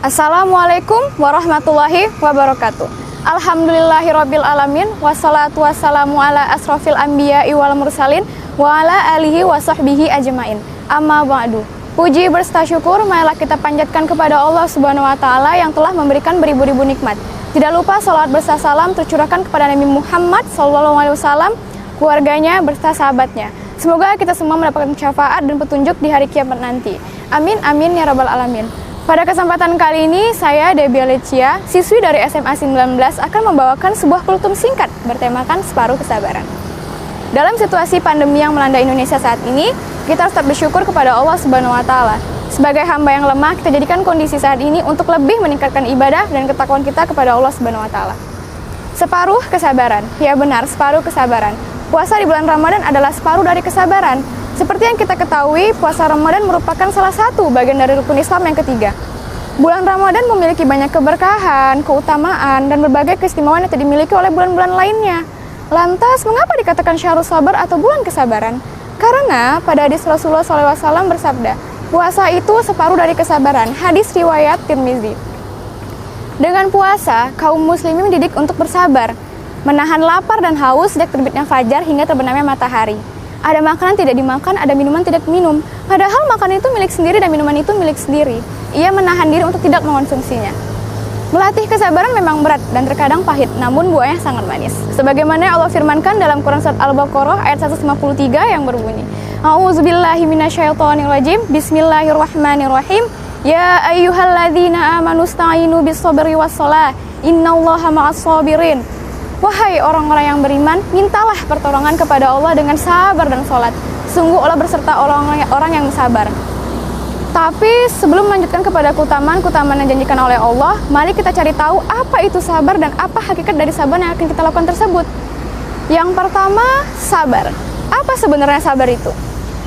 Assalamualaikum warahmatullahi wabarakatuh. Alhamdulillahirabbil alamin wassalatu wassalamu ala asrofil anbiya'i wal mursalin wa ala alihi wa sahbihi ajmain. Amma ba'du. Puji bersyukur marilah kita panjatkan kepada Allah Subhanahu wa taala yang telah memberikan beribu-ribu nikmat. Tidak lupa salawat berserta salam tercurahkan kepada Nabi Muhammad SAW, keluarganya berserta sahabatnya. Semoga kita semua mendapatkan syafaat dan petunjuk di hari kiamat nanti. Amin amin ya rabbal alamin. Pada kesempatan kali ini, saya Debbie Alicia, siswi dari SMA 19 akan membawakan sebuah kultum singkat bertemakan separuh kesabaran. Dalam situasi pandemi yang melanda Indonesia saat ini, kita harus tetap bersyukur kepada Allah Subhanahu wa taala. Sebagai hamba yang lemah, kita jadikan kondisi saat ini untuk lebih meningkatkan ibadah dan ketakwaan kita kepada Allah Subhanahu wa taala. Separuh kesabaran. Ya benar, separuh kesabaran. Puasa di bulan Ramadan adalah separuh dari kesabaran. Seperti yang kita ketahui, puasa Ramadan merupakan salah satu bagian dari rukun Islam yang ketiga. Bulan Ramadan memiliki banyak keberkahan, keutamaan, dan berbagai keistimewaan yang tidak dimiliki oleh bulan-bulan lainnya. Lantas, mengapa dikatakan syahrul sabar atau bulan kesabaran? Karena pada hadis Rasulullah SAW bersabda, puasa itu separuh dari kesabaran. Hadis riwayat Tirmizi. Dengan puasa, kaum muslimin dididik untuk bersabar, menahan lapar dan haus sejak terbitnya fajar hingga terbenamnya matahari. Ada makanan tidak dimakan, ada minuman tidak minum. Padahal makanan itu milik sendiri dan minuman itu milik sendiri. Ia menahan diri untuk tidak mengonsumsinya. Melatih kesabaran memang berat dan terkadang pahit, namun buahnya sangat manis. Sebagaimana Allah firmankan dalam Quran Surat Al-Baqarah ayat 153 yang berbunyi, A'udzubillahi minasyaitonirrajim, Bismillahirrahmanirrahim. Ya ayyuhalladzina amanu sta'inu bis-sabri was-shalah, innallaha ma'as-sabirin. Wahai orang-orang yang beriman, mintalah pertolongan kepada Allah dengan sabar dan sholat. Sungguh Allah berserta orang yang sabar. Tapi sebelum melanjutkan kepada keutamaan yang dijanjikan oleh Allah, mari kita cari tahu apa itu sabar dan apa hakikat dari sabar yang akan kita lakukan tersebut. Yang pertama, sabar. Apa sebenarnya sabar itu?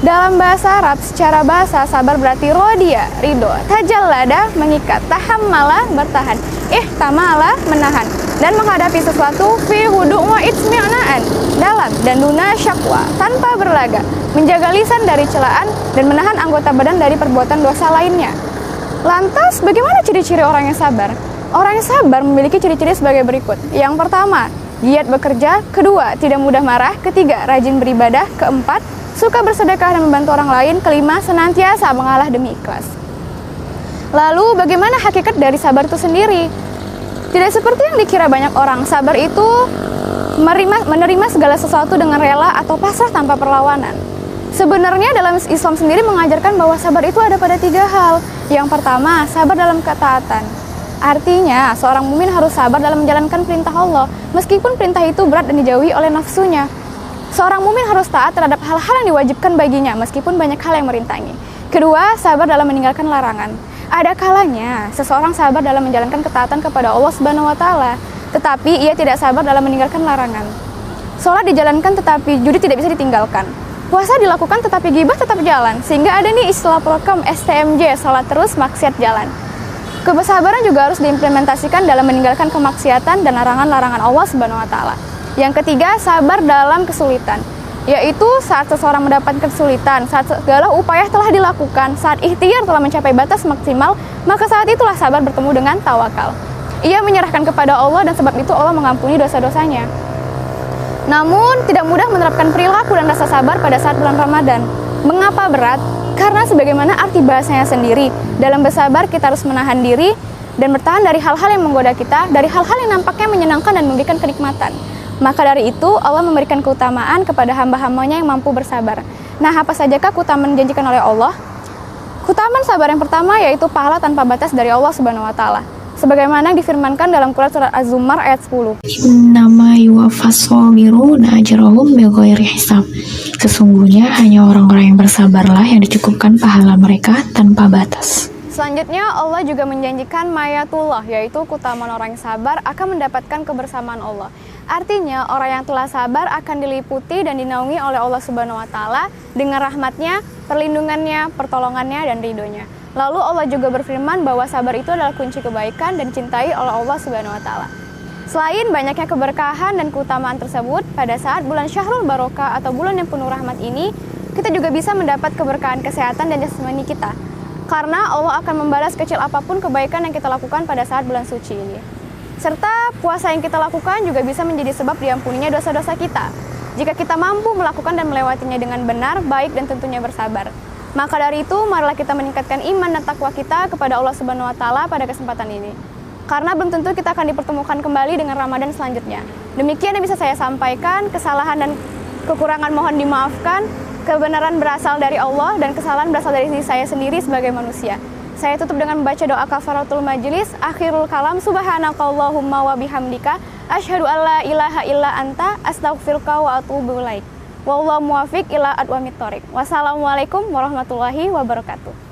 Dalam bahasa Arab, secara bahasa, sabar berarti rodia, ridho, tajallada, mengikat, tahammala, bertahan, ihtamala, menahan, dan menghadapi sesuatu fi hudu' wa itsmi'naan, dalam dan duna syakwa, tanpa berlaga, menjaga lisan dari celaan dan menahan anggota badan dari perbuatan dosa lainnya. Lantas, bagaimana ciri-ciri orang yang sabar? Orang yang sabar memiliki ciri-ciri sebagai berikut. Yang pertama, giat bekerja. Kedua, tidak mudah marah. Ketiga, rajin beribadah. Keempat, suka bersedekah dan membantu orang lain. Kelima, senantiasa mengalah demi ikhlas. Lalu, bagaimana hakikat dari sabar itu sendiri? Tidak seperti yang dikira banyak orang, sabar itu menerima segala sesuatu dengan rela atau pasrah tanpa perlawanan. Sebenarnya dalam Islam sendiri mengajarkan bahwa sabar itu ada pada 3 hal. Yang pertama, sabar dalam ketaatan. Artinya, seorang mukmin harus sabar dalam menjalankan perintah Allah, meskipun perintah itu berat dan dijauhi oleh nafsunya. Seorang mukmin harus taat terhadap hal-hal yang diwajibkan baginya, meskipun banyak hal yang merintangi. Kedua, sabar dalam meninggalkan larangan. Ada kalanya seseorang sabar dalam menjalankan ketaatan kepada Allah Subhanahu wa taala, tetapi ia tidak sabar dalam meninggalkan larangan. Sholat dijalankan tetapi judi tidak bisa ditinggalkan. Puasa dilakukan tetapi ghibah tetap jalan. Sehingga ada nih istilah program STMJ, sholat terus maksiat jalan. Kesabaran juga harus diimplementasikan dalam meninggalkan kemaksiatan dan larangan-larangan Allah Subhanahu wa taala. Yang ketiga, sabar dalam kesulitan, yaitu saat seseorang mendapatkan kesulitan, saat segala upaya telah dilakukan, saat ikhtiar telah mencapai batas maksimal, maka saat itulah sabar bertemu dengan tawakal. Ia menyerahkan kepada Allah dan sebab itu Allah mengampuni dosa-dosanya. Namun, tidak mudah menerapkan perilaku dan rasa sabar pada saat bulan Ramadan. Mengapa berat? Karena sebagaimana arti bahasanya sendiri, dalam bersabar kita harus menahan diri dan bertahan dari hal-hal yang menggoda kita, dari hal-hal yang nampaknya menyenangkan dan memberikan kenikmatan. Maka dari itu, Allah memberikan keutamaan kepada hamba-hambanya yang mampu bersabar. Nah, apa sajakah keutamaan dijanjikan oleh Allah? Keutamaan sabar yang pertama yaitu pahala tanpa batas dari Allah Subhanahu wa taala. Sebagaimana yang difirmankan dalam Quran Surat Az-Zumar ayat 10. Innama yuwaffas sabiruna ajrahum bighairi hisab. Sesungguhnya hanya orang-orang yang bersabarlah yang dicukupkan pahala mereka tanpa batas. Selanjutnya, Allah juga menjanjikan mayatullah, yaitu keutamaan orang yang sabar akan mendapatkan kebersamaan Allah. Artinya, orang yang telah sabar akan diliputi dan dinaungi oleh Allah Subhanahu wa taala dengan rahmatnya, perlindungannya, pertolongannya, dan ridhonya. Lalu Allah juga berfirman bahwa sabar itu adalah kunci kebaikan dan dicintai oleh Allah Subhanahu wa taala. Selain banyaknya keberkahan dan keutamaan tersebut, pada saat bulan Syahrul Barokah atau bulan yang penuh rahmat ini, kita juga bisa mendapat keberkahan kesehatan dan jasmani kita. karena Allah akan membalas kecil apapun kebaikan yang kita lakukan pada saat bulan suci ini. Serta puasa yang kita lakukan juga bisa menjadi sebab diampuninya dosa-dosa kita. Jika kita mampu melakukan dan melewatinya dengan benar, baik dan tentunya bersabar. Maka dari itu, marilah kita meningkatkan iman dan takwa kita kepada Allah Subhanahu wa Ta'ala pada kesempatan ini. Karena belum tentu kita akan dipertemukan kembali dengan Ramadan selanjutnya. Demikian yang bisa saya sampaikan, kesalahan dan kekurangan mohon dimaafkan. Kebenaran berasal dari Allah dan kesalahan berasal dari diri saya sendiri sebagai manusia. Saya tutup dengan membaca doa kafaratul majlis. Akhirul kalam, subhanakallahumma wa bihamdika, asyhadu alla ilaha illa anta, astaghfiruka wa atubu ilaik. Wallahu muwaffiq ila aqwamit thoriq. Wassalamualaikum warahmatullahi wabarakatuh.